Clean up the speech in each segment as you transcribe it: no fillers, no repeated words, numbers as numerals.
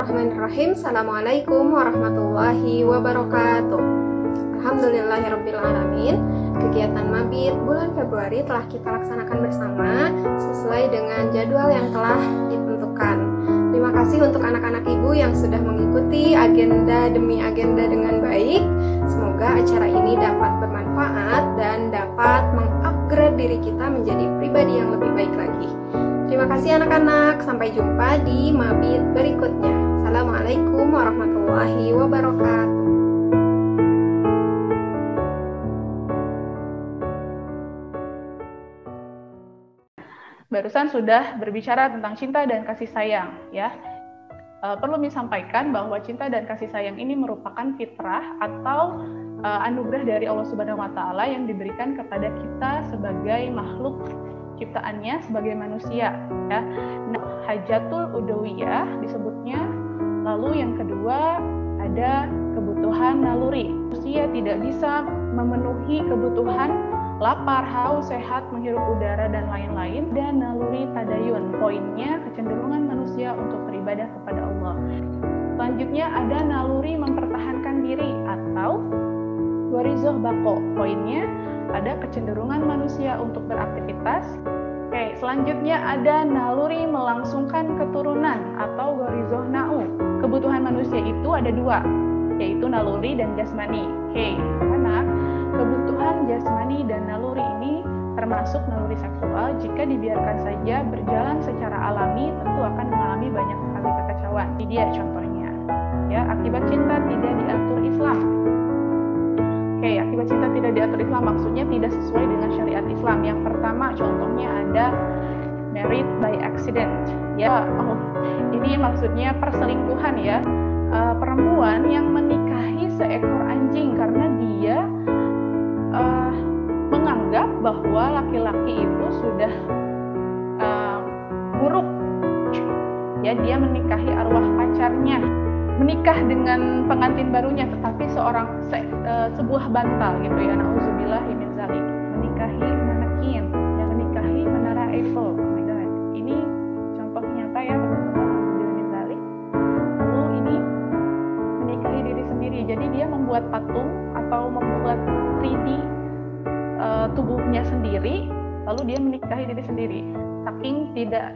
Bismillahirrahmanirrahim. Assalamualaikum warahmatullahi wabarakatuh. Alhamdulillahirrabbilalamin. Kegiatan Mabit bulan Februari telah kita laksanakan bersama sesuai dengan jadwal yang telah ditentukan. Terima kasih untuk anak-anak ibu yang sudah mengikuti agenda demi agenda dengan baik. Semoga acara ini dapat bermanfaat dan dapat mengupgrade diri kita menjadi pribadi yang lebih baik lagi. Terima kasih anak-anak, sampai jumpa di Mabit berikutnya. Assalamualaikum warahmatullahi wabarakatuh. Barusan sudah berbicara tentang cinta dan kasih sayang, ya. Perlu disampaikan bahwa cinta dan kasih sayang ini merupakan fitrah atau anugerah dari Allah Subhanahu wa taala yang diberikan kepada kita sebagai makhluk ciptaannya, sebagai manusia, ya. Nah, hajatul udawiyah disebutnya. Lalu yang kedua ada kebutuhan naluri. Manusia tidak bisa memenuhi kebutuhan lapar, haus, sehat, menghirup udara, dan lain-lain. Dan naluri tadayun, poinnya kecenderungan manusia untuk beribadah kepada Allah. Selanjutnya ada naluri mempertahankan diri atau warizoh bako, poinnya ada kecenderungan manusia untuk beraktivitas. Oke, selanjutnya ada naluri melangsungkan keturunan atau warizoh na'u. Kebutuhan manusia itu ada dua, yaitu naluri dan jasmani. Oke, anak, kebutuhan jasmani dan naluri ini termasuk naluri seksual. Jika dibiarkan saja berjalan secara alami, tentu akan mengalami banyak sekali kekacauan. Ini dia contohnya. Ya, akibat cinta tidak diatur Islam. Oke, akibat cinta tidak diatur Islam maksudnya tidak sesuai dengan syariat Islam. Yang pertama contohnya ada married by accident. Ya, ini maksudnya perselingkuhan, ya. Perempuan yang menikahi seekor anjing karena dia menganggap bahwa laki-laki itu sudah buruk. Ya, dia menikahi arwah pacarnya. Menikah dengan pengantin barunya, tetapi sebuah bantal gitu ya, na'udzubillah min dzalik, menikahi manekin, yang menikahi menara Eiffel. Oh my god, ini contoh nyata ya teman-teman, na'udzubillah min dzalik. Lalu ini menikahi diri sendiri, jadi dia membuat patung atau membuat 3D tubuhnya sendiri, lalu dia menikahi diri sendiri, saking tidak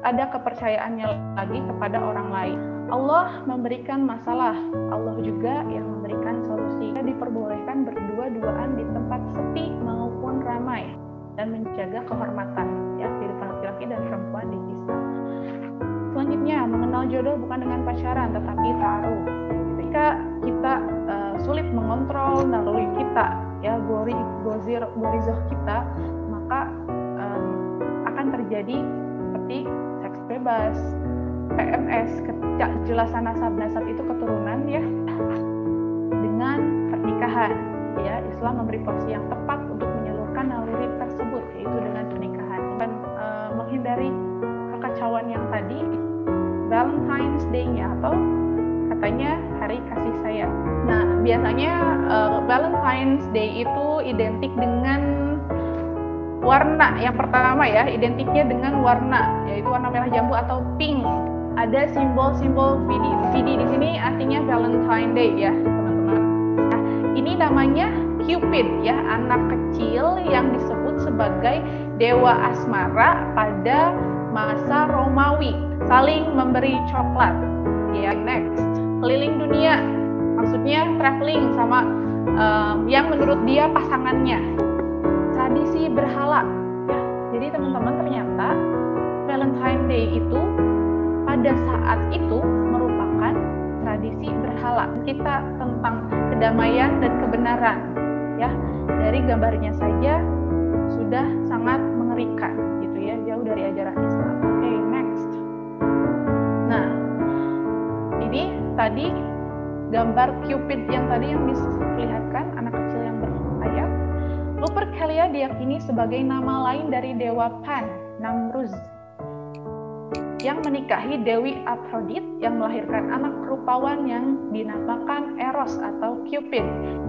ada kepercayaannya lagi kepada orang lain. Allah memberikan masalah, Allah juga yang memberikan solusi. Kita diperbolehkan berdua-duaan di tempat sepi maupun ramai dan menjaga kehormatan, ya, kehidupan laki-laki dan perempuan di Islam. Selanjutnya, mengenal jodoh bukan dengan pacaran tetapi ta'aruf. Ketika kita sulit mengontrol naluri kita, ya, gorizoh kita, maka akan terjadi seperti seks bebas, PMS, kejelasan nasab itu keturunan, ya, dengan pernikahan. Ya, Islam memberi porsi yang tepat untuk menyalurkan naluri tersebut, yaitu dengan pernikahan. Dan menghindari kekacauan yang tadi, Valentine's Day-nya atau katanya hari kasih sayang. Nah, biasanya Valentine's Day itu identik dengan warna. Yang pertama, ya, identiknya dengan warna, yaitu warna merah jambu atau pink. Ada simbol-simbol VD di sini, artinya Valentine Day, ya teman-teman. Nah, ini namanya Cupid, ya, anak kecil yang disebut sebagai dewa asmara pada masa Romawi, saling memberi coklat. Ya, next, keliling dunia, maksudnya traveling sama yang menurut dia pasangannya. Tradisi berhala, ya. Jadi teman-teman, ternyata Valentine Day itu pada saat itu merupakan tradisi berhala. Kita tentang kedamaian dan kebenaran, ya. Dari gambarnya saja sudah sangat mengerikan, gitu ya, jauh dari ajaran Islam. Oke, next. Nah, ini tadi gambar Cupid yang tadi yang diperlihatkan, anak kecil yang bersayap. Lupercalia diyakini sebagai nama lain dari dewa Pan, Namruz, yang menikahi Dewi Aphrodite yang melahirkan anak rupawan yang dinamakan Eros atau Cupid,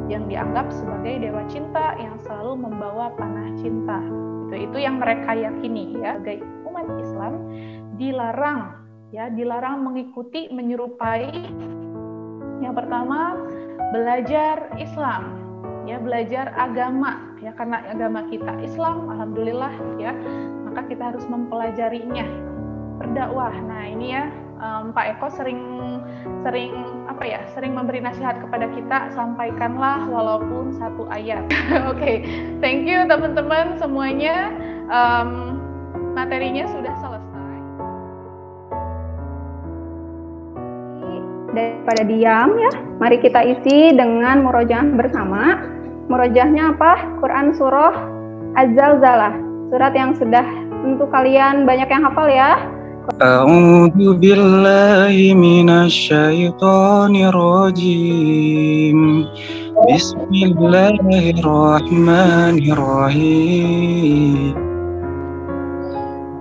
yang dianggap sebagai dewa cinta yang selalu membawa panah cinta. Itu yang mereka yakini, ya. Sebagai umat Islam dilarang Ya, dilarang mengikuti, menyerupai. Yang pertama, belajar Islam. Ya, belajar agama, ya, karena agama kita Islam, alhamdulillah, ya, maka kita harus mempelajarinya. Berdakwah. Nah, ini ya, Pak Eko sering memberi nasihat kepada kita, sampaikanlah walaupun satu ayat. Oke, thank you teman-teman semuanya. Materinya sudah selesai. Daripada diam ya, mari kita isi dengan murojaah bersama. Murojaahnya apa? Quran surah Az-Zalzalah. Surat yang sudah tentu kalian banyak yang hafal ya. A'udzu billahi minasy syaithanir rajim. Bismillahirrahmanirrahim.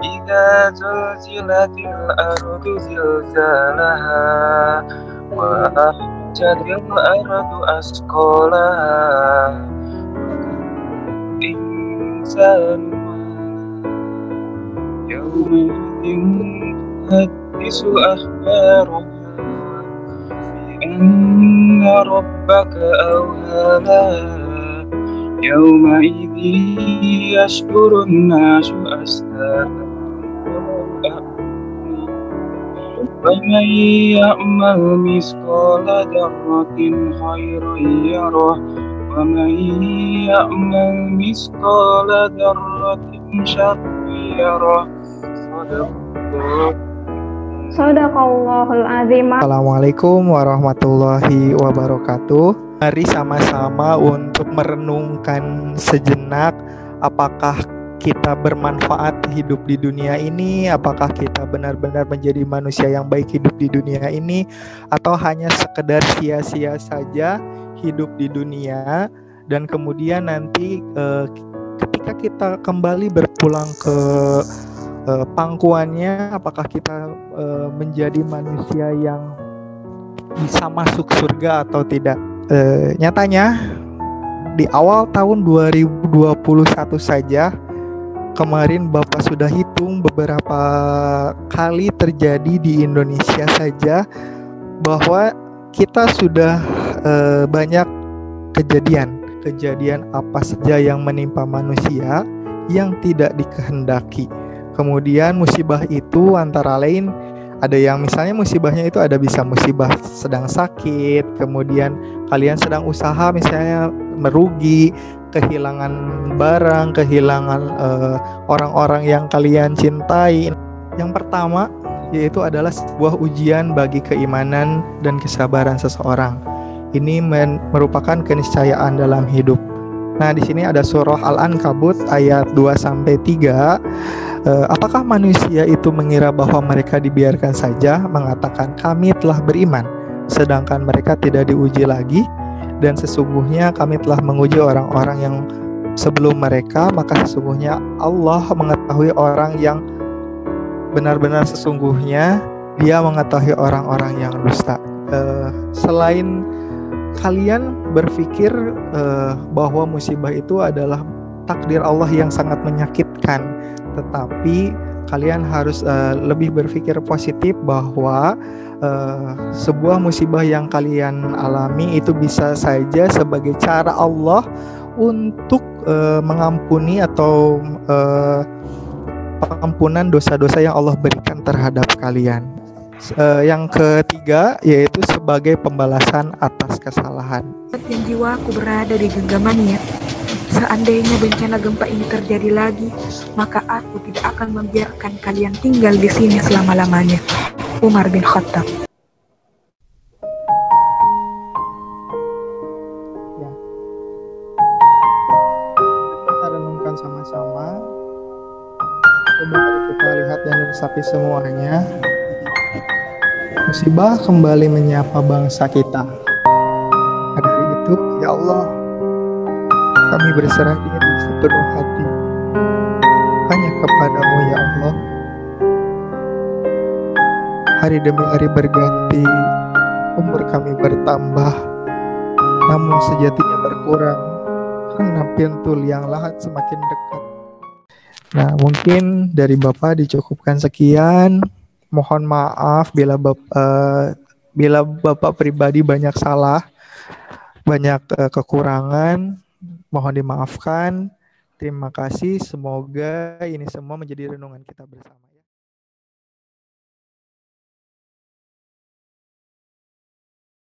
Idza zulzilatil ardu zilzalaha wa akhrajatil ardu asqalaha insanu yawma tuhaddisu akhbaraha bi anna rabbaka awhalaha yawma idzi yashkurun nasu astagha وَمَنْ يَعْمَلْ مِثْقَالَ ذَرَّةٍ خَيْرًا يَرَهُ وَمَنْ يَعْمَلْ مِثْقَالَ ذَرَّةٍ شَرًّا يَرَهُ. Shadaqallahul azim. Assalamualaikum warahmatullahi wabarakatuh. Mari sama-sama untuk merenungkan sejenak, apakah kita bermanfaat hidup di dunia ini, apakah kita benar-benar menjadi manusia yang baik hidup di dunia ini, atau hanya sekedar sia-sia saja hidup di dunia, dan kemudian nanti ketika kita kembali berpulang ke pangkuannya, apakah kita menjadi manusia yang bisa masuk surga atau tidak. Nyatanya di awal tahun 2021 saja, kemarin Bapak sudah hitung beberapa kali terjadi di Indonesia saja bahwa kita sudah banyak kejadian apa saja yang menimpa manusia yang tidak dikehendaki. Kemudian musibah itu antara lain ada yang misalnya musibahnya itu ada bisa musibah sedang sakit, kemudian kalian sedang usaha misalnya merugi, kehilangan barang, kehilangan orang-orang yang kalian cintai. Yang pertama yaitu adalah sebuah ujian bagi keimanan dan kesabaran seseorang. Ini merupakan keniscayaan dalam hidup. Nah, di sini ada surah Al-Ankabut ayat 2-3. Apakah manusia itu mengira bahwa mereka dibiarkan saja, mengatakan kami telah beriman, sedangkan mereka tidak diuji lagi? Dan sesungguhnya kami telah menguji orang-orang yang sebelum mereka, maka sesungguhnya Allah mengetahui orang yang benar-benar sesungguhnya Dia mengetahui orang-orang yang dusta. Selain kalian berpikir bahwa musibah itu adalah takdir Allah yang sangat menyakitkan, tetapi kalian harus lebih berpikir positif bahwa sebuah musibah yang kalian alami itu bisa saja sebagai cara Allah untuk mengampuni atau pengampunan dosa-dosa yang Allah berikan terhadap kalian. Yang ketiga yaitu sebagai pembalasan atas kesalahan. Dan jiwaku berada di genggamannya. Seandainya bencana gempa ini terjadi lagi, maka aku tidak akan membiarkan kalian tinggal di sini selama-lamanya. Umar bin Khattab. Ya. Kita renungkan sama-sama. Coba kita lihat dan resapi semuanya. Musibah kembali menyapa bangsa kita. Dari itu, ya Allah, kami berserah diri sepenuh hati hanya kepadamu ya Allah. Hari demi hari berganti, umur kami bertambah, namun sejatinya berkurang karena pintu liang lahat semakin dekat. Nah, mungkin dari Bapak dicukupkan sekian. Mohon maaf bila Bapak pribadi banyak salah, banyak kekurangan, mohon dimaafkan. Terima kasih. Semoga ini semua menjadi renungan kita bersama.